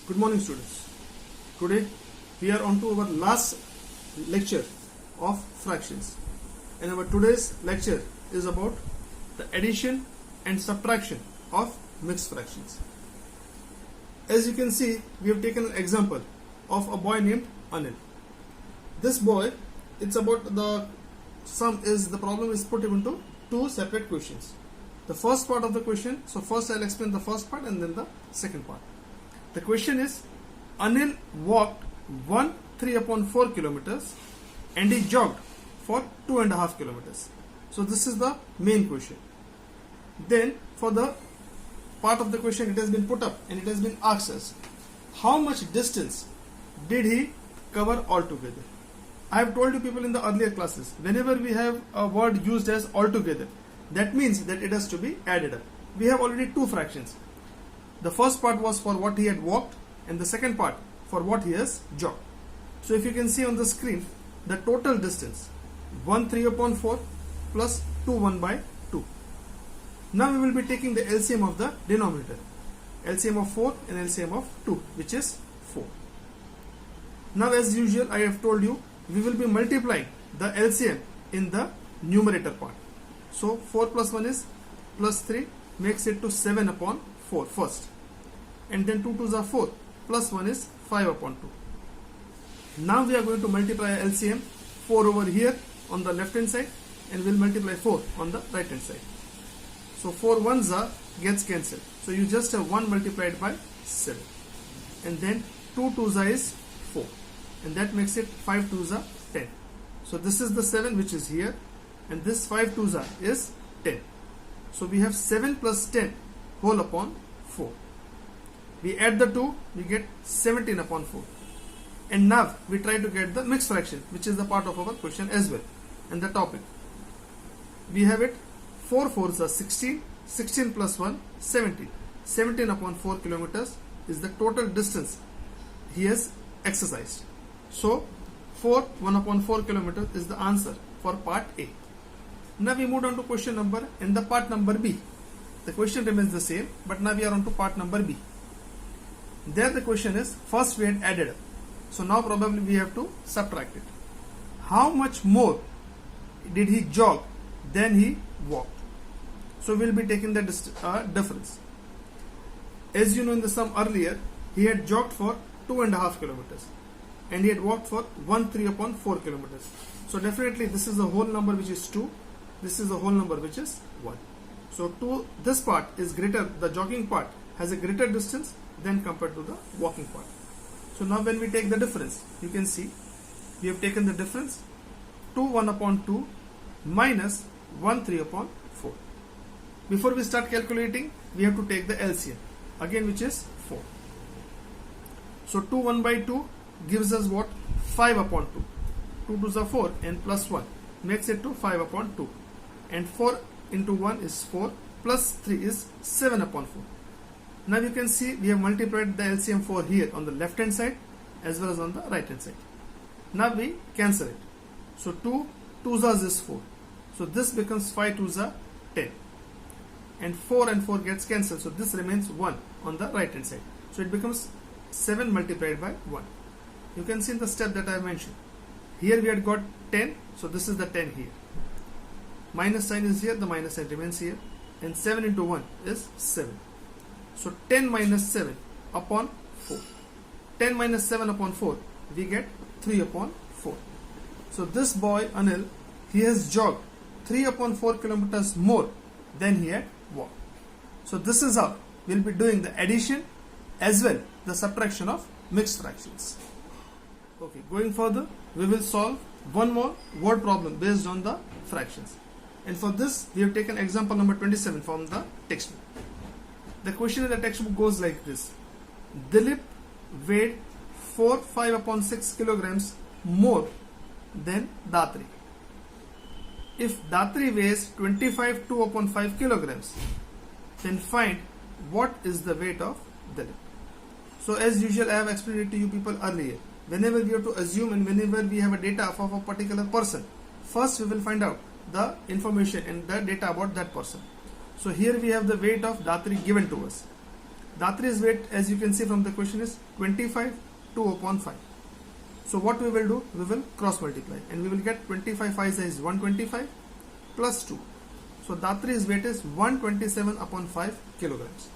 Good morning, students. Today we are on to our last lecture of fractions, and our today's lecture is about the addition and subtraction of mixed fractions. As you can see, we have taken an example of a boy named Anil. This boy, it's about the problem is put into two separate questions. The first part of the question, so first I'll explain the first part and then the second part. The question is, Anil walked 3/4 kilometers and he jogged for 2.5 kilometers. So this is the main question. Then for the part of the question, it has been put up and it has been asked us, how much distance did he cover altogether? I have told you people in the earlier classes, whenever we have a word used as altogether, that means that it has to be added up. We have already two fractions. The first part was for what he had walked and the second part for what he has jogged. So if you can see on the screen, the total distance 3/4 plus 1/2. Now we will be taking the LCM of the denominator, LCM of 4 and LCM of 2, which is 4. Now as usual, I have told you, we will be multiplying the LCM in the numerator part. So 4 plus 1 is plus 3, makes it to 7/4 first, and then 2 2s are 4, plus 1 is 5/2. Now we are going to multiply LCM 4 over here on the left hand side, and we'll multiply 4 on the right hand side. So 4 1s are gets cancelled, so you just have 1 multiplied by 7, and then 2 2s are is 4, and that makes it 5 2s are 10. So this is the 7 which is here, and this 5 2s are is 10. So we have 7 plus 10 whole upon 4. We add the 2, we get 17/4. And now we try to get the mixed fraction, which is the part of our question as well, and the topic. We have it 4 4s are 16, 16 plus 1 17. 17/4 kilometers is the total distance he has exercised. So 1/4 kilometers is the answer for part A. Now we move on to question number and the part number B. The question remains the same, but now we are on to part number B. There the question is, first we had added up, so now probably we have to subtract it. How much more did he jog than he walked? So we'll be taking the difference. As you know, in the sum earlier, he had jogged for 2.5 kilometers and he had walked for 3/4 kilometers. So definitely this is the whole number which is 2, this is the whole number which is 1. So this part is greater, the jogging part has a greater distance than compared to the walking part. So now when we take the difference, you can see we have taken the difference 2 1/2 minus 1 3/4. Before we start calculating, we have to take the LCM again, which is 4. So 2 1/2 gives us what? 5/2. 2 2s are 4 and plus 1 makes it to 5/2, and 4 into 1 is 4, plus 3 is 7/4. Now you can see we have multiplied the LCM 4 here on the left hand side as well as on the right hand side. Now we cancel it. So 2 2s is 4. So this becomes 5 2s are 10. And 4 and 4 gets cancelled. So this remains 1 on the right hand side. So it becomes 7 multiplied by 1. You can see in the step that I have mentioned. Here we had got 10. So this is the 10 here. Minus sign is here. The minus sign remains here. And 7 into 1 is 7. So 10 minus 7 upon 4. 10 minus 7 upon 4, we get 3/4. So this boy Anil, he has jogged 3/4 kilometers more than he had walked. So this is how we'll be doing the addition as well the subtraction of mixed fractions. Okay, going further, we will solve one more word problem based on the fractions. And for this, we have taken example number 27 from the textbook. The question in the textbook goes like this. Dilip weighed 5/6 kilograms more than Datri. If Datri weighs 2/5 kilograms, then find what is the weight of Dilip. So as usual, I have explained it to you people earlier. Whenever we have to assume and whenever we have a data of a particular person, first we will find out the information and the data about that person. So here we have the weight of Datri given to us. Datri's weight, as you can see from the question, is 25 2 upon 5. So what we will do, we will cross multiply and we will get 25 5 is 125 plus 2. So Datri's weight is 127 upon 5 kilograms.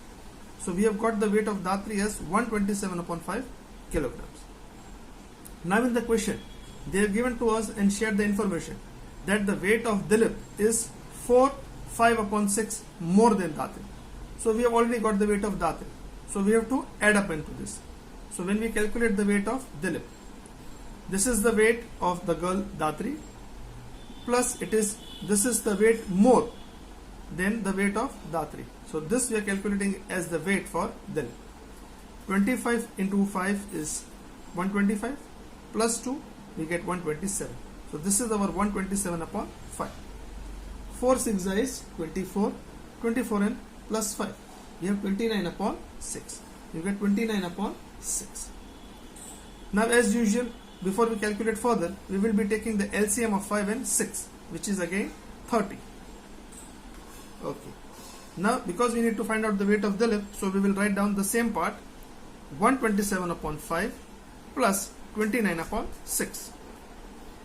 So we have got the weight of Datri as 127 upon 5 kilograms. Now in the question, they have given to us and shared the information that the weight of Dilip is 4 5 upon 6 more than Datri. So we have already got the weight of Datri. So we have to add up into this. So when we calculate the weight of Dilip, this is the weight of the girl Datri plus this is the weight more than the weight of Datri. So this we are calculating as the weight for Dilip. 25 into 5 is 125 plus 2 we get 127. So this is our 127 upon 5. 4 6 is 24, 24 and plus 5. We have 29 upon 6. You get 29 upon 6. Now as usual, before we calculate further, we will be taking the LCM of 5 and 6, which is again 30. Okay. Now because we need to find out the weight of Dilip, so we will write down the same part, 127 upon 5 plus 29 upon 6.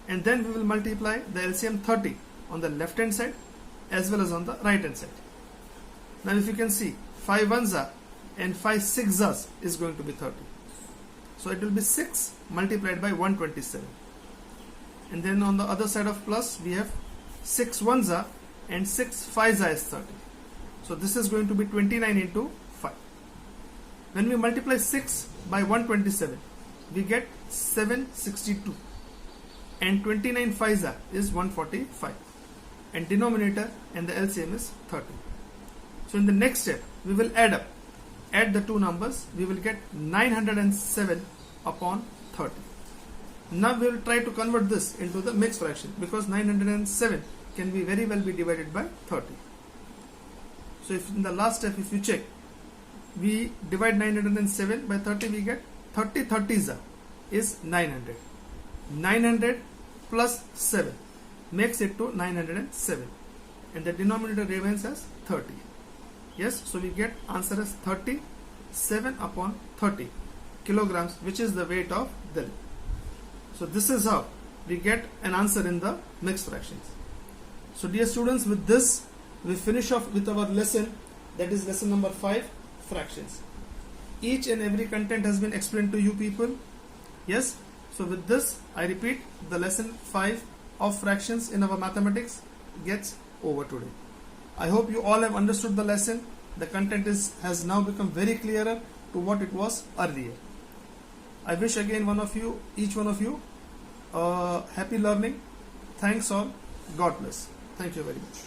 And then we will multiply the LCM 30 on the left hand side as well as on the right hand side. Now if you can see, 5 ones are and 5 6s is going to be 30. So it will be 6 multiplied by 127. And then on the other side of plus, we have 6 ones are and 6 5s is 30. So this is going to be 29 into 5. When we multiply 6 by 127, we get 762. And 29 5s is 145. And denominator and the LCM is 30. So in the next step, we will add the two numbers, we will get 907 upon 30. Now we will try to convert this into the mixed fraction because 907 can be very well be divided by 30. So if in the last step, if you check, we divide 907 by 30, we get 30 30s is 900. 900 plus 7 makes it to 907 and the denominator remains as 30. Yes, so we get answer as 37 upon 30 kilograms, which is the weight of Dilip. So this is how we get an answer in the mixed fractions. So dear students, with this we finish off with our lesson, that is lesson number 5, fractions. Each and every content has been explained to you people. Yes, so with this I repeat, the lesson 5 of fractions in our mathematics gets over today. I hope you all have understood the lesson. The content has now become very clearer to what it was earlier. I wish again each one of you happy learning. Thanks all. God bless. Thank you very much.